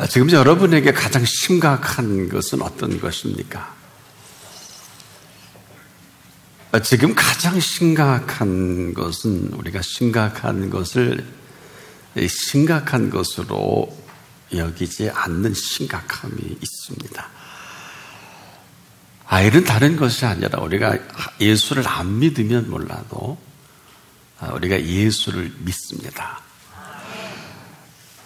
지금 여러분에게 가장 심각한 것은 어떤 것입니까? 지금 가장 심각한 것은 우리가 심각한 것을 심각한 것으로 여기지 않는 심각함이 있습니다. 이는 다른 것이 아니라 우리가 예수를 안 믿으면 몰라도 우리가 예수를 믿습니다.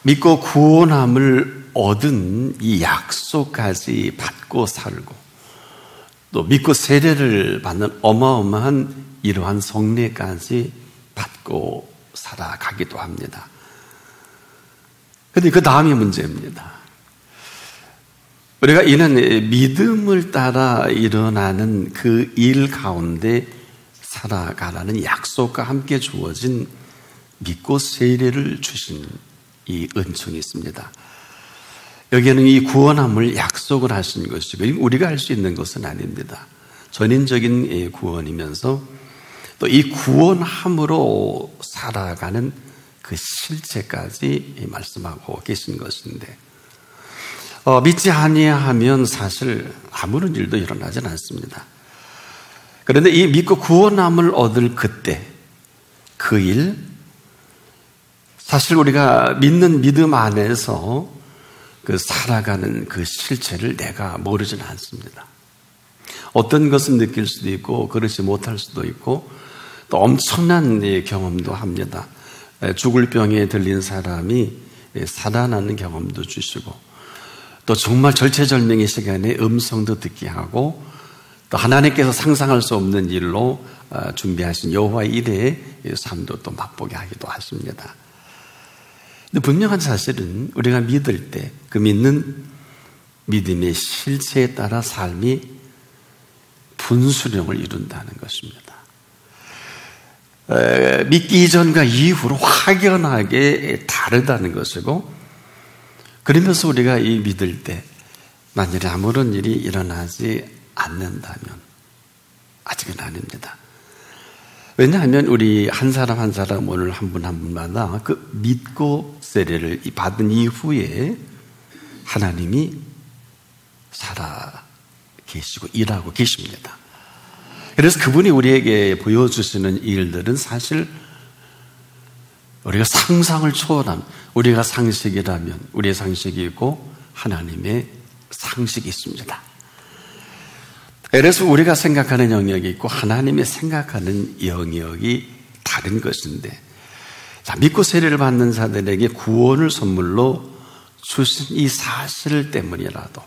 믿고 구원함을 얻은 이 약속까지 받고 살고 또 믿고 세례를 받는 어마어마한 이러한 성례까지 받고 살아가기도 합니다. 그런데 그 다음이 문제입니다. 우리가 이는 믿음을 따라 일어나는 그 일 가운데 살아가라는 약속과 함께 주어진 믿고 세례를 주신 이 은총이 있습니다. 여기에는 이 구원함을 약속을 하신 것이고 우리가 할 수 있는 것은 아닙니다. 전인적인 구원이면서 또 이 구원함으로 살아가는 그 실체까지 말씀하고 계신 것인데 믿지 아니하면 사실 아무런 일도 일어나진 않습니다. 그런데 이 믿고 구원함을 얻을 그때 그 일, 사실 우리가 믿는 믿음 안에서 그 살아가는 그 실체를 내가 모르지는 않습니다. 어떤 것은 느낄 수도 있고 그렇지 못할 수도 있고 또 엄청난 경험도 합니다. 죽을 병에 들린 사람이 살아나는 경험도 주시고 또 정말 절체절명의 시간에 음성도 듣게 하고 또 하나님께서 상상할 수 없는 일로 준비하신 여호와의 일의 삶도 또 맛보게 하기도 하십니다. 근데 분명한 사실은 우리가 믿을 때 그 믿는 믿음의 실체에 따라 삶이 분수령을 이룬다는 것입니다. 믿기 이전과 이후로 확연하게 다르다는 것이고 그러면서 우리가 이 믿을 때 만일에 아무런 일이 일어나지 않는다면 아직은 아닙니다. 왜냐하면 우리 한 사람 한 사람 오늘 한 분 한 분마다 그 믿고 세례를 받은 이후에 하나님이 살아 계시고 일하고 계십니다. 그래서 그분이 우리에게 보여주시는 일들은 사실 우리가 상상을 초월한 우리가 상식이라면 우리의 상식이 있고 하나님의 상식이 있습니다. 그래서 우리가 생각하는 영역이 있고 하나님이 생각하는 영역이 다른 것인데 믿고 세례를 받는 자들에게 구원을 선물로 주신 이 사실 때문이라도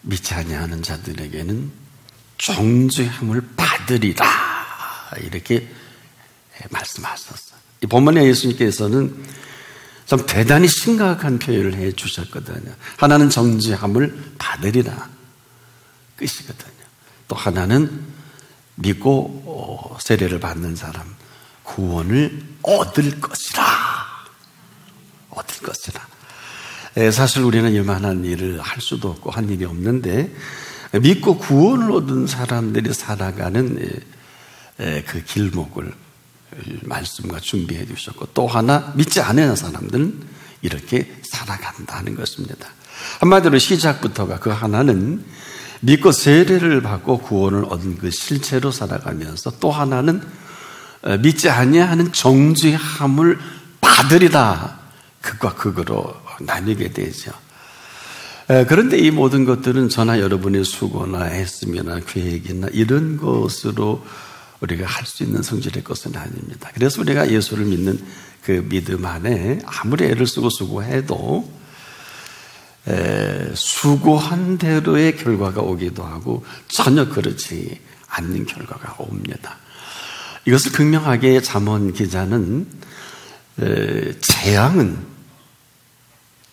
믿지 아니하는 자들에게는 정죄함을 받으리라 이렇게 말씀하셨어요. 이 본문에 예수님께서는 좀 대단히 심각한 표현을 해 주셨거든요. 하나는 정죄함을 받으리라 끝이거든요. 또 하나는 믿고 세례를 받는 사람 구원을 얻을 것이라. 얻을 것이라. 사실 우리는 이만한 일을 할 수도 없고 한 일이 없는데 믿고 구원을 얻은 사람들이 살아가는 그 길목을 말씀과 준비해 주셨고 또 하나 믿지 않는 사람들은 이렇게 살아간다는 것입니다. 한마디로 시작부터가 그 하나는 믿고 세례를 받고 구원을 얻은 그 실체로 살아가면서 또 하나는 믿지 아니하는 정죄함을 받으리라. 극과 극으로 나뉘게 되죠. 그런데 이 모든 것들은 저나 여러분의 수고나 했으면이나 계획이나 이런 것으로 우리가 할 수 있는 성질의 것은 아닙니다. 그래서 우리가 예수를 믿는 그 믿음 안에 아무리 애를 쓰고 수고해도 수고한 대로의 결과가 오기도 하고 전혀 그렇지 않는 결과가 옵니다. 이것을 극명하게 잠언 기자는 재앙은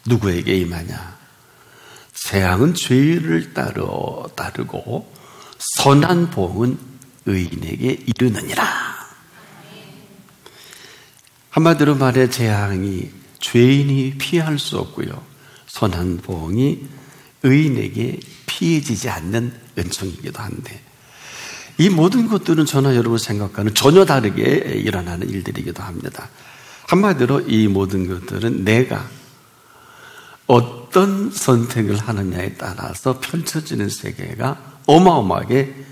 누구에게 임하냐? 재앙은 죄를 따르고 선한 복은 의인에게 이르느니라. 한마디로 말해 재앙이 죄인이 피할 수 없고요. 선한 보응이 의인에게 피해지지 않는 은총이기도 한데, 이 모든 것들은 저나 여러분 생각과는 전혀 다르게 일어나는 일들이기도 합니다. 한마디로 이 모든 것들은 내가 어떤 선택을 하느냐에 따라서 펼쳐지는 세계가 어마어마하게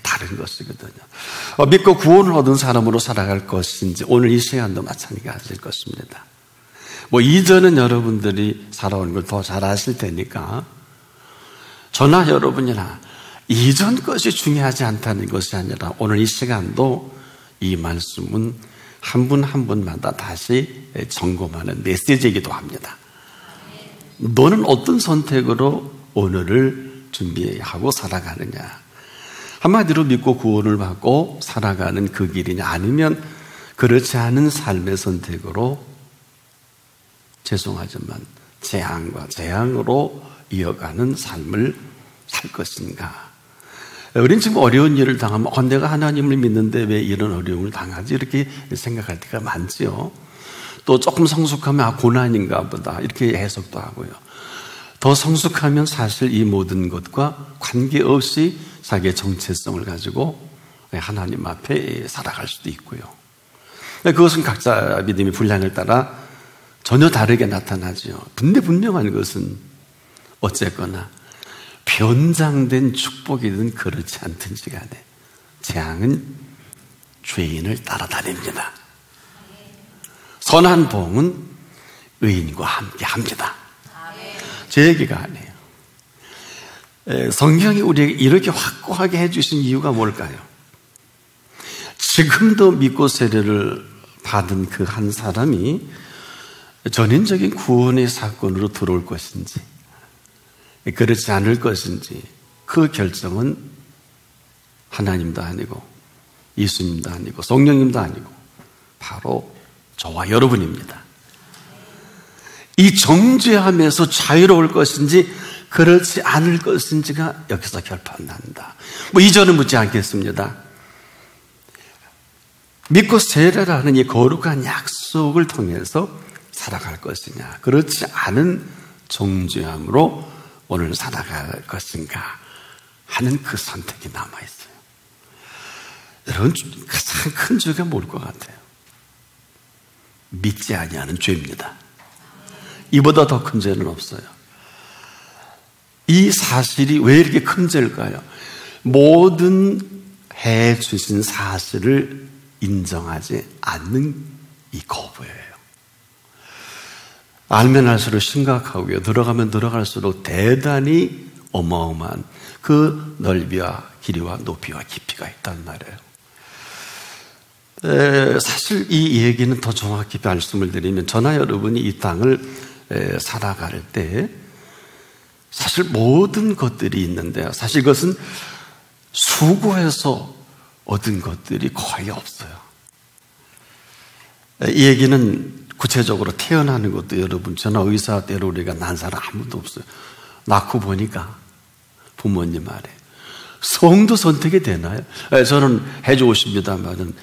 다른 것이거든요. 믿고 구원을 얻은 사람으로 살아갈 것인지 오늘 이 시간도 마찬가지일 것입니다. 이전은 여러분들이 살아온 걸 더 잘 아실 테니까 저나 여러분이나 이전 것이 중요하지 않다는 것이 아니라 오늘 이 시간도 이 말씀은 한 분 한 분마다 다시 점검하는 메시지이기도 합니다. 너는 어떤 선택으로 오늘을 준비하고 살아가느냐? 한마디로 믿고 구원을 받고 살아가는 그 길이냐, 아니면 그렇지 않은 삶의 선택으로 죄송하지만 재앙과 재앙으로 이어가는 삶을 살 것인가? 우린 지금 어려운 일을 당하면 내가 하나님을 믿는데 왜 이런 어려움을 당하지? 이렇게 생각할 때가 많지요. 또 조금 성숙하면 고난인가 보다 이렇게 해석도 하고요. 더 성숙하면 사실 이 모든 것과 관계없이 자기의 정체성을 가지고 하나님 앞에 살아갈 수도 있고요. 그것은 각자 믿음의 분량을 따라 전혀 다르게 나타나죠. 근데 분명한 것은 어쨌거나 변장된 축복이든 그렇지 않든지 간에 재앙은 죄인을 따라다닙니다. 선한 보응은 의인과 함께 합니다. 제 얘기가 아니에요. 성경이 우리에게 이렇게 확고하게 해주신 이유가 뭘까요? 지금도 믿고 세례를 받은 그 한 사람이 전인적인 구원의 사건으로 들어올 것인지 그렇지 않을 것인지 그 결정은 하나님도 아니고 예수님도 아니고 성령님도 아니고 바로 저와 여러분입니다. 이 정죄함에서 자유로울 것인지 그렇지 않을 것인지가 여기서 결판난다. 이전은 묻지 않겠습니다. 믿고 세례라는 이 거룩한 약속을 통해서 살아갈 것이냐, 그렇지 않은 정죄함으로 오늘 살아갈 것인가 하는 그 선택이 남아있어요. 여러분, 가장 큰 죄가 뭘 것 같아요? 믿지 아니하는 죄입니다. 이보다 더 큰 죄는 없어요. 이 사실이 왜 이렇게 큰 죄일까요? 모든 해주신 사실을 인정하지 않는 이 거부예요. 알면 알수록 심각하고요. 들어가면 들어갈수록 대단히 어마어마한 그 넓이와 길이와 높이와 깊이가 있단 말이에요. 사실 이 얘기는 더 정확히 말씀을 드리면 저나 여러분이 이 땅을 살아갈 때 사실 모든 것들이 있는데요. 사실 이것은 수고해서 얻은 것들이 거의 없어요. 이 얘기는 구체적으로 태어나는 것도 여러분, 저나 의사 때로 우리가 난 사람 아무도 없어요. 낳고 보니까 부모님 말에 성도 선택이 되나요? 저는 해줘 오십니다만은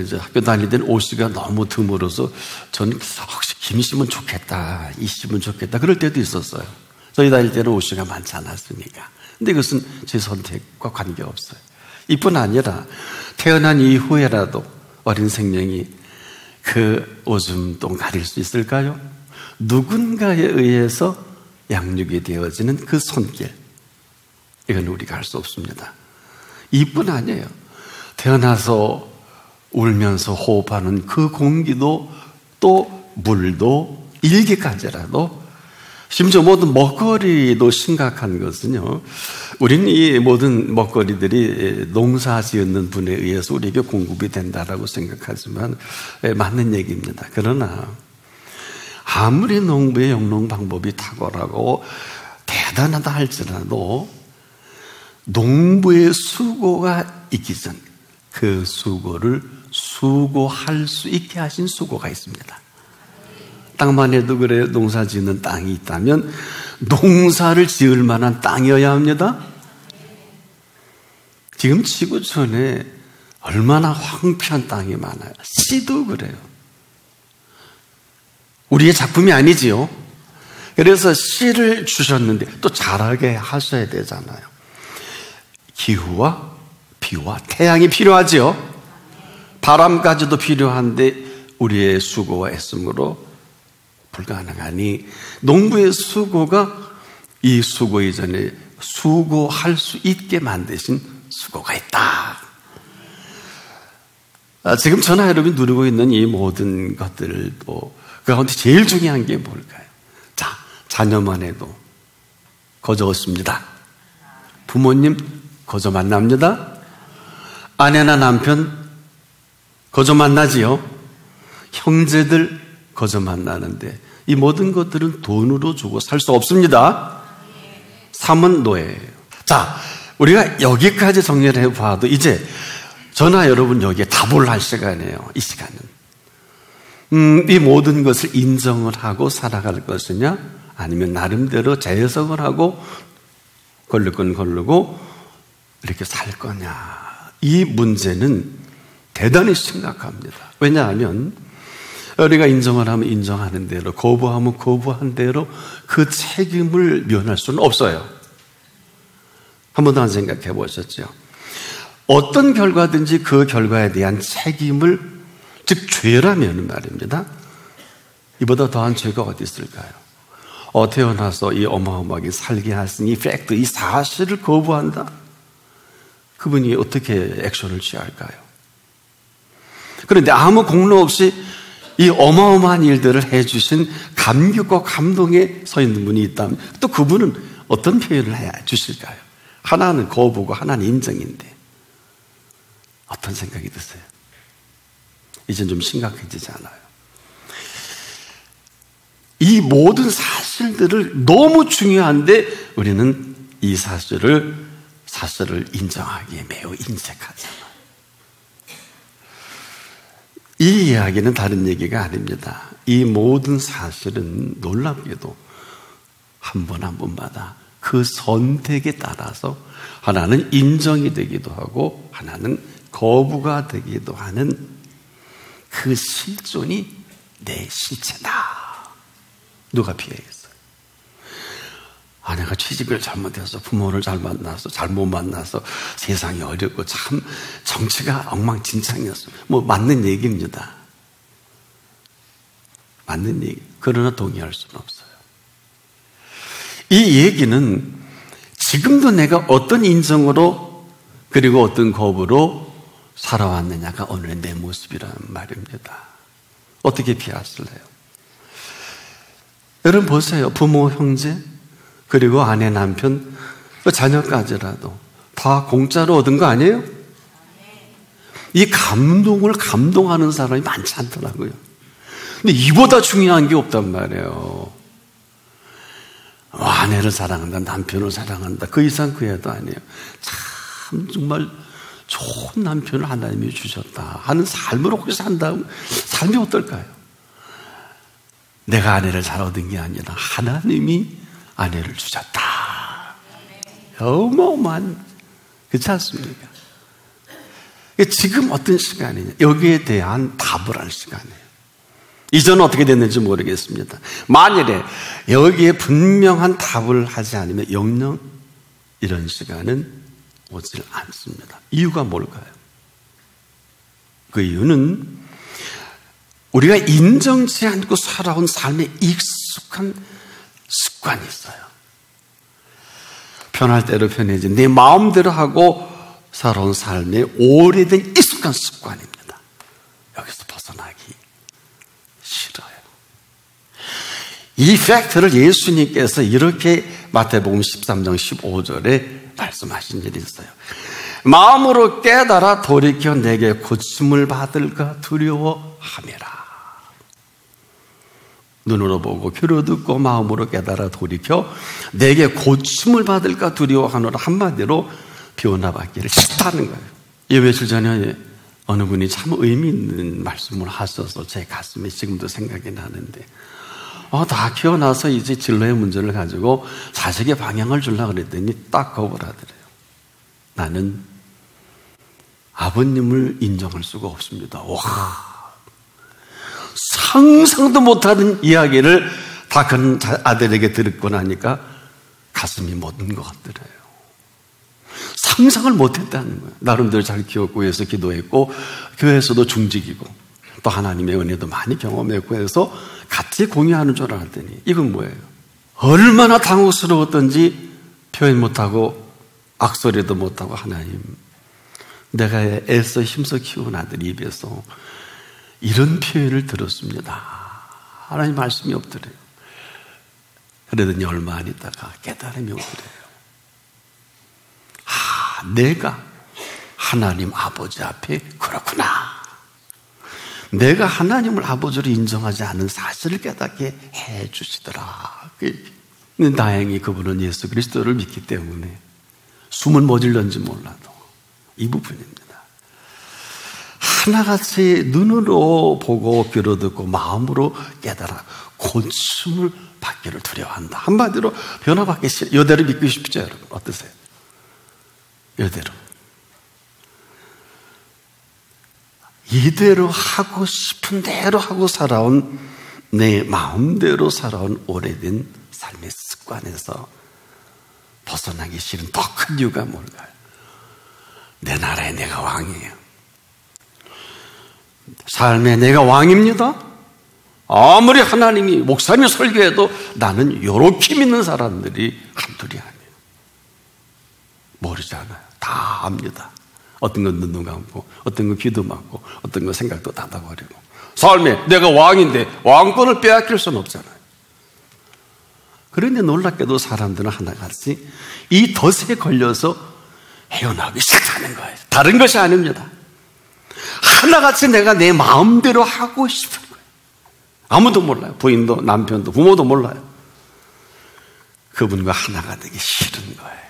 이제 학교 다닐 때는 옷이가 너무 드물어서 저는 혹시 김 씨면 좋겠다, 이 씨면 좋겠다 그럴 때도 있었어요. 저희 다닐 때는 옷이가 많지 않았으니까. 근데 그것은 제 선택과 관계없어요. 이뿐 아니라 태어난 이후에라도 어린 생명이 그 오줌똥 가릴 수 있을까요? 누군가에 의해서 양육이 되어지는 그 손길, 이건 우리가 할 수 없습니다. 이뿐 아니에요. 태어나서 울면서 호흡하는 그 공기도 또 물도 일기까지라도, 심지어 모든 먹거리도 심각한 것은요, 우리는 이 모든 먹거리들이 농사 지었는 분에 의해서 우리에게 공급이 된다라고 생각하지만 맞는 얘기입니다. 그러나 아무리 농부의 영농 방법이 탁월하고 대단하다 할지라도 농부의 수고가 있기 전 그 수고를 수고할 수 있게 하신 수고가 있습니다. 땅만 해도 그래요. 농사 짓는 땅이 있다면 농사를 지을 만한 땅이어야 합니다. 지금 지구촌에 얼마나 황폐한 땅이 많아요. 씨도 그래요. 우리의 작품이 아니지요. 그래서 씨를 주셨는데 또 자라게 하셔야 되잖아요. 기후와 비와 태양이 필요하죠. 바람까지도 필요한데 우리의 수고와 애씀으로 불가능하니 농부의 수고가 이 수고 이전에 수고할 수 있게 만드신 수고가 있다. 지금 저나 여러분이 누리고 있는 이 모든 것들도 그 가운데 제일 중요한 게 뭘까요? 자, 자녀만 해도 거저 얻습니다. 부모님 거저 만납니다. 아내나 남편 거저 만나지요. 형제들 거저 만나는데 이 모든 것들은 돈으로 주고 살 수 없습니다. 삶은 노예예요. 자, 우리가 여기까지 정리를 해봐도 이제 저나 여러분 여기에 답을 할 시간이에요. 이 시간은 이 모든 것을 인정을 하고 살아갈 것이냐, 아니면 나름대로 재해석을 하고 걸릴 건 걸르고 이렇게 살 거냐. 이 문제는 대단히 심각합니다. 왜냐하면 우리가 인정을 하면 인정하는 대로, 거부하면 거부한 대로 그 책임을 면할 수는 없어요. 한 번도 안 생각해 보셨죠? 어떤 결과든지 그 결과에 대한 책임을, 즉 죄라면 말입니다. 이보다 더한 죄가 어디 있을까요? 태어나서 이 어마어마하게 살게 하신 이 팩트, 이 사실을 거부한다? 그분이 어떻게 액션을 취할까요? 그런데 아무 공로 없이 이 어마어마한 일들을 해주신 감격과 감동에 서 있는 분이 있다면 또 그분은 어떤 표현을 해 주실까요? 하나는 거부고 하나는 인정인데 어떤 생각이 드세요? 이젠 좀 심각해지지 않아요? 이 모든 사실들을 너무 중요한데 우리는 이 사실을 인정하기에 매우 인색하잖아요. 이 이야기는 다른 얘기가 아닙니다. 이 모든 사실은 놀랍게도 한 번 한 번마다 그 선택에 따라서 하나는 인정이 되기도 하고 하나는 거부가 되기도 하는 그 실존이 내 실체다. 누가 피해야겠어요? 아내가 취직을 잘못해서 부모를 잘못 만나서 세상이 어렵고 참 정치가 엉망진창이었어요. 뭐 맞는 얘기입니다. 맞는 얘기. 그러나 동의할 수는 없어요. 이 얘기는 지금도 내가 어떤 인정으로 그리고 어떤 거부로 살아왔느냐가 오늘의 내 모습이라는 말입니다. 어떻게 피하실래요? 여러분 보세요. 부모, 형제 그리고 아내, 남편, 자녀까지라도 다 공짜로 얻은 거 아니에요? 이 감동을 감동하는 사람이 많지 않더라고요. 근데 이보다 중요한 게 없단 말이에요. 아내를 사랑한다, 남편을 사랑한다, 그 이상 그 애도 아니에요. 참 정말 좋은 남편을 하나님이 주셨다 하는 삶을 혹시 산다면 삶이 어떨까요? 내가 아내를 잘 얻은 게 아니라 하나님이 아내를 주셨다. 어마어마한, 그렇지 않습니까? 지금 어떤 시간이냐? 여기에 대한 답을 할 시간이에요. 이전은 어떻게 됐는지 모르겠습니다. 만일에 여기에 분명한 답을 하지 않으면 영영 이런 시간은 오질 않습니다. 이유가 뭘까요? 그 이유는 우리가 인정치 않고 살아온 삶에 익숙한 습관이 있어요. 편할 대로 편해진 내 마음대로 하고 살아온 삶에 오래된 익숙한 습관입니다. 여기서 벗어나기 싫어요. 이 팩트를 예수님께서 이렇게 마태복음 13장 15절에 말씀하신 일이 있어요. 마음으로 깨달아 돌이켜 내게 고침을 받을까 두려워함이라. 눈으로 보고 귀로 듣고 마음으로 깨달아 돌이켜 내게 고침을 받을까 두려워하노라. 한마디로 변화받기를 싫다는 거예요. 이 며칠 전에 어느 분이 참 의미 있는 말씀을 하셔서 제 가슴에 지금도 생각이 나는데, 다 키워나서 이제 진로의 문제를 가지고 자식의 방향을 주려고 그랬더니 딱 거부를 하더래요. 나는 아버님을 인정할 수가 없습니다. 와, 상상도 못하는 이야기를 다 그 아들에게 들었고 나니까 가슴이 멎는 것 같더래요. 상상을 못했다는 거예요. 나름대로 잘 키웠고 해서 기도했고 교회에서도 중직이고 또 하나님의 은혜도 많이 경험했고 해서 같이 공유하는 줄 알았더니 이건 뭐예요? 얼마나 당혹스러웠던지 표현 못하고 악소리도 못하고 하나님, 내가 애써 힘써 키운 아들 입에서 이런 표현을 들었습니다. 하나님 말씀이 없더래요. 그러더니 얼마 안 있다가 깨달음이 오더래요. 내가 하나님 아버지 앞에 그렇구나. 내가 하나님을 아버지로 인정하지 않은 사실을 깨닫게 해 주시더라. 다행히 그분은 예수 그리스도를 믿기 때문에 숨을 못 질렀는지 몰라도 이 부분입니다. 하나같이 눈으로 보고 귀로 듣고 마음으로 깨달아 고침을 받기를 두려워한다. 한마디로 변화받기 싫어. 이대로 믿고 싶죠, 여러분? 어떠세요? 이대로. 이대로 하고 싶은 대로 하고 살아온, 내 마음대로 살아온 오래된 삶의 습관에서 벗어나기 싫은 더 큰 이유가 뭘까요? 내 나라에 내가 왕이에요. 삶에 내가 왕입니다. 아무리 하나님이 목사님이 설교해도 나는 요렇게 믿는 사람들이 한둘이 아니에요. 모르잖아요. 다 압니다. 어떤 건 눈 감고, 어떤 건 귀도 막고, 어떤 건 생각도 닫아버리고. 삶에 내가 왕인데 왕권을 빼앗길 수는 없잖아요. 그런데 놀랍게도 사람들은 하나같이 이 덫에 걸려서 헤어나오기 시작하는 거예요. 다른 것이 아닙니다. 하나같이 내가 내 마음대로 하고 싶은 거예요. 아무도 몰라요. 부인도 남편도 부모도 몰라요. 그분과 하나가 되기 싫은 거예요.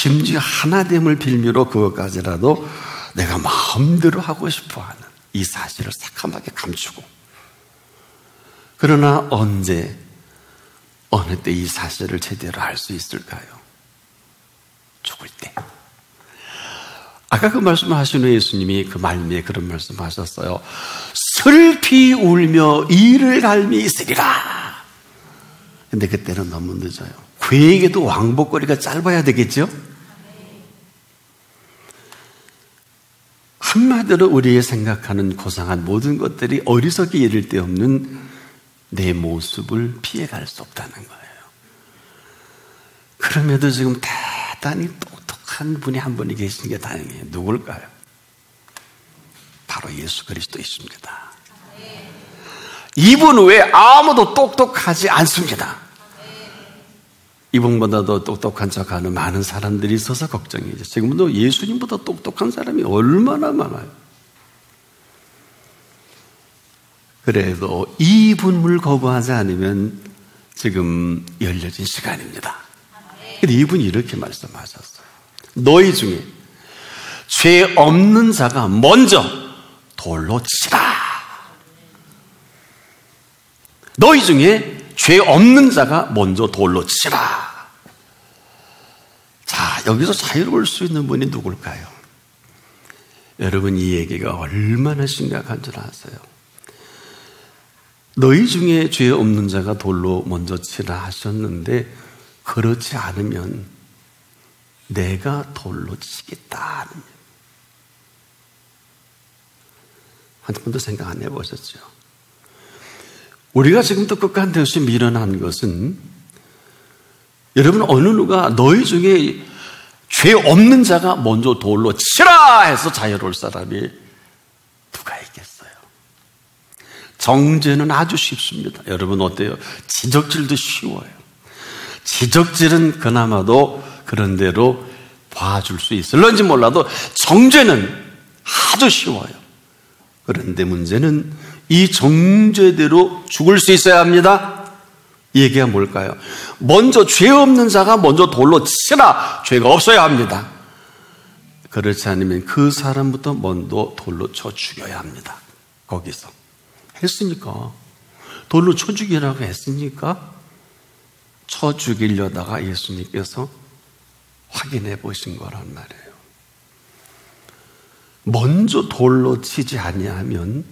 심지어 하나됨을 빌미로 그것까지라도 내가 마음대로 하고 싶어하는 이 사실을 새카맣게 감추고, 그러나 언제 어느 때 이 사실을 제대로 알 수 있을까요? 죽을 때. 아까 그 말씀을 하신 후에 예수님이 그 말미에 그런 말씀 하셨어요. 슬피 울며 이를 갈미 있으리라. 근데 그때는 너무 늦어요. 그에게도 왕복거리가 짧아야 되겠죠? 한마디로 우리의 생각하는 고상한 모든 것들이 어리석게 이를 데 없는 내 모습을 피해갈 수 없다는 거예요. 그럼에도 지금 대단히 똑똑한 분이 한 분이 계신 게 다행이에요. 누굴까요? 바로 예수 그리스도이십니다. 이분 외에 아무도 똑똑하지 않습니다. 이분보다도 똑똑한 척하는 많은 사람들이 있어서 걱정이죠. 지금도 예수님보다 똑똑한 사람이 얼마나 많아요. 그래도 이분을 거부하지 않으면 지금 열려진 시간입니다. 근데 이분이 이렇게 말씀하셨어요. 너희 중에 죄 없는 자가 먼저 돌로 치라. 너희 중에 죄 없는 자가 먼저 돌로 치라. 자, 여기서 자유로울 수 있는 분이 누굴까요? 여러분, 이 얘기가 얼마나 심각한 줄 아세요? 너희 중에 죄 없는 자가 돌로 먼저 치라 하셨는데, 그렇지 않으면 내가 돌로 치겠다. 한 번도 생각 안 해보셨죠? 우리가 지금도 끝간데없이 미련한 것은, 여러분, 어느 누가 너희 중에 죄 없는 자가 먼저 돌로 치라 해서 자유로울 사람이 누가 있겠어요? 정죄는 아주 쉽습니다. 여러분 어때요? 지적질도 쉬워요. 지적질은 그나마도 그런 대로 봐줄 수 있을런지 몰라도 정죄는 아주 쉬워요. 그런데 문제는 이 정죄대로 죽을 수 있어야 합니다. 이 얘기가 뭘까요? 먼저 죄 없는 자가 먼저 돌로 치라. 죄가 없어야 합니다. 그렇지 않으면 그 사람부터 먼저 돌로 쳐 죽여야 합니다. 거기서 했으니까, 돌로 쳐 죽이라고 했으니까 쳐 죽이려다가 예수님께서 확인해 보신 거란 말이에요. 먼저 돌로 치지 아니하면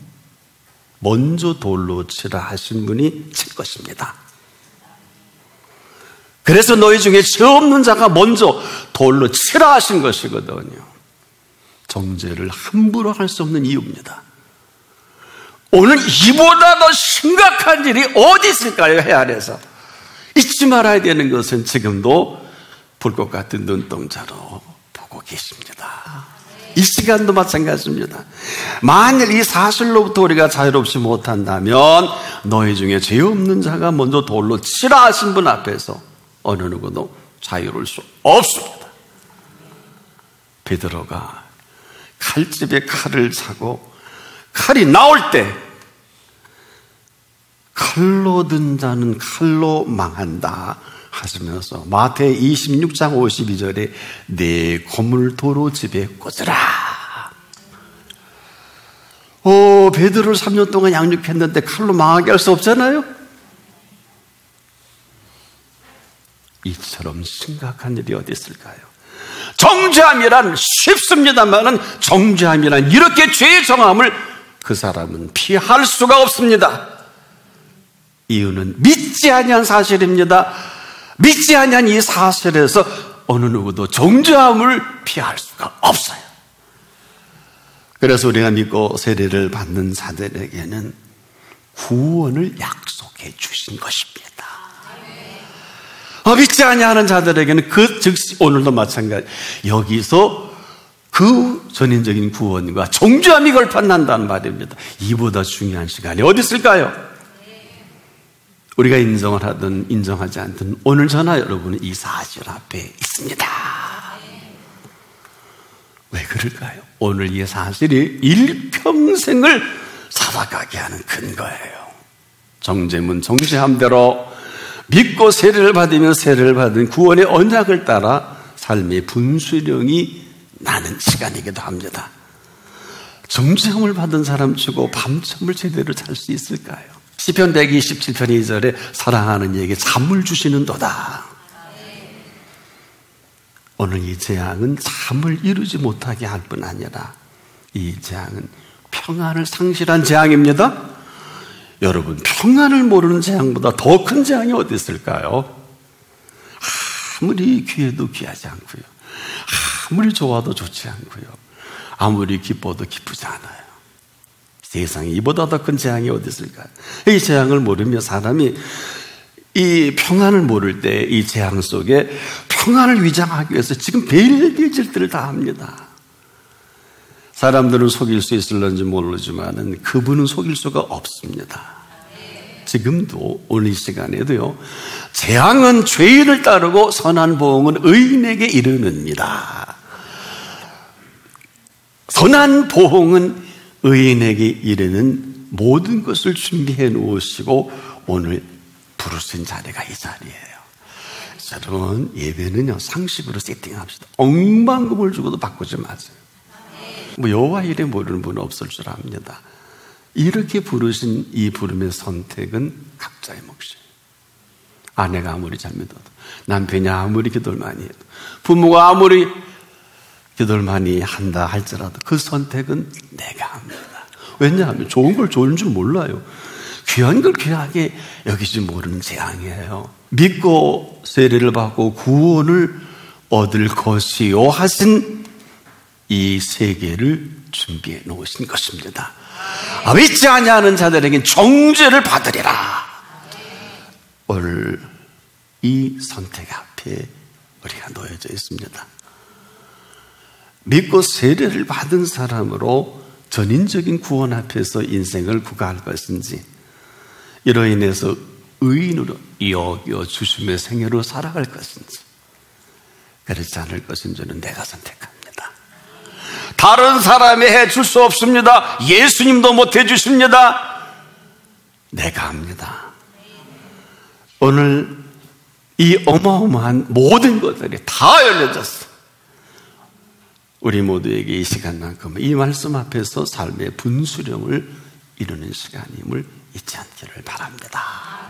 먼저 돌로 치라 하신 분이 칠 것입니다. 그래서 너희 중에 죄 없는 자가 먼저 돌로 치라 하신 것이거든요. 정죄를 함부로 할 수 없는 이유입니다. 오늘 이보다 더 심각한 일이 어디 있을까요? 해 아래서. 잊지 말아야 되는 것은 지금도 불꽃 같은 눈동자로 보고 계십니다. 이 시간도 마찬가지입니다. 만일 이 사실로부터 우리가 자유롭지 못한다면 너희 중에 죄 없는 자가 먼저 돌로 치라 하신 분 앞에서 어느 누구도 자유로울 수 없습니다. 베드로가 칼집에 칼을 차고 칼이 나올 때 칼로 든 자는 칼로 망한다 하시면서 마태 26장 52절에 내 고물 도로 집에 꽂으라. 베드로를 3년 동안 양육했는데 칼로 망하게 할 수 없잖아요. 이처럼 심각한 일이 어디 있을까요? 정죄함이란 쉽습니다만은 정죄함이란 이렇게 죄의 정함을 그 사람은 피할 수가 없습니다. 이유는 믿지 아니한 사실입니다. 믿지 아니한 이 사실에서 어느 누구도 정죄함을 피할 수가 없어요. 그래서 우리가 믿고 세례를 받는 자들에게는 구원을 약속해 주신 것입니다. 믿지 아니하는 자들에게는 그 즉시 오늘도 마찬가지 여기서 그 전인적인 구원과 정죄함이 걸판난다는 말입니다. 이보다 중요한 시간이 어디 있을까요? 우리가 인정을 하든 인정하지 않든 오늘 저나 여러분은 이 사실 앞에 있습니다. 왜 그럴까요? 오늘 이 사실이 일평생을 살아가게 하는 근거예요. 정죄문 정죄함대로 믿고 세례를 받으며 세례를 받은 구원의 언약을 따라 삶의 분수령이 나는 시간이기도 합니다. 정죄함을 받은 사람 치고 밤잠을 제대로 잘 수 있을까요? 시편 127편 2절에 사랑하는 이에게 잠을 주시는도다. 오늘 이 재앙은 잠을 이루지 못하게 할 뿐 아니라 이 재앙은 평안을 상실한 재앙입니다. 여러분, 평안을 모르는 재앙보다 더 큰 재앙이 어디 있을까요? 아무리 귀해도 귀하지 않고요, 아무리 좋아도 좋지 않고요, 아무리 기뻐도 기쁘지 않아요. 세상에 이보다 더 큰 재앙이 어디 있을까요? 이 재앙을 모르며 사람이 이 평안을 모를 때 이 재앙 속에 평안을 위장하기 위해서 지금 별별 짓들을 다 합니다. 사람들은 속일 수 있을런지 모르지만 그분은 속일 수가 없습니다. 지금도 오늘 이 시간에도요, 재앙은 죄인을 따르고 선한 보응은 의인에게 이르느니라. 선한 보응은 의인에게 이르는 모든 것을 준비해 놓으시고 오늘 부르신 자리가 이 자리예요. 여러분, 예배는요 상식으로 세팅합시다. 억만금을 주고도 바꾸지 마세요. 여호와 이래 모르는 분은 없을 줄 압니다. 이렇게 부르신 이 부름의 선택은 각자의 몫이에요. 아내가 아무리 잘 믿어도, 남편이 아무리 기도를 많이 해도, 부모가 아무리 기도를 많이 한다 할지라도 그 선택은 내가 합니다. 왜냐하면 좋은 걸 좋은 줄 몰라요. 귀한 걸 귀하게 여기지 모르는 재앙이에요. 믿고 세례를 받고 구원을 얻을 것이요 하신 이 세계를 준비해 놓으신 것입니다. 믿지 아니하는 자들에겐 정죄를 받으리라. 오늘 이 선택 앞에 우리가 놓여져 있습니다. 믿고 세례를 받은 사람으로 전인적인 구원 앞에서 인생을 구가할 것인지, 이로 인해서 의인으로 여겨주심의 생애로 살아갈 것인지, 그렇지 않을 것인지는 내가 선택합니다. 다른 사람이 해줄 수 없습니다. 예수님도 못 해주십니다. 내가 합니다. 오늘 이 어마어마한 모든 것들이 다 열려졌어. 우리 모두에게 이 시간만큼 이 말씀 앞에서 삶의 분수령을 이루는 시간임을 잊지 않기를 바랍니다.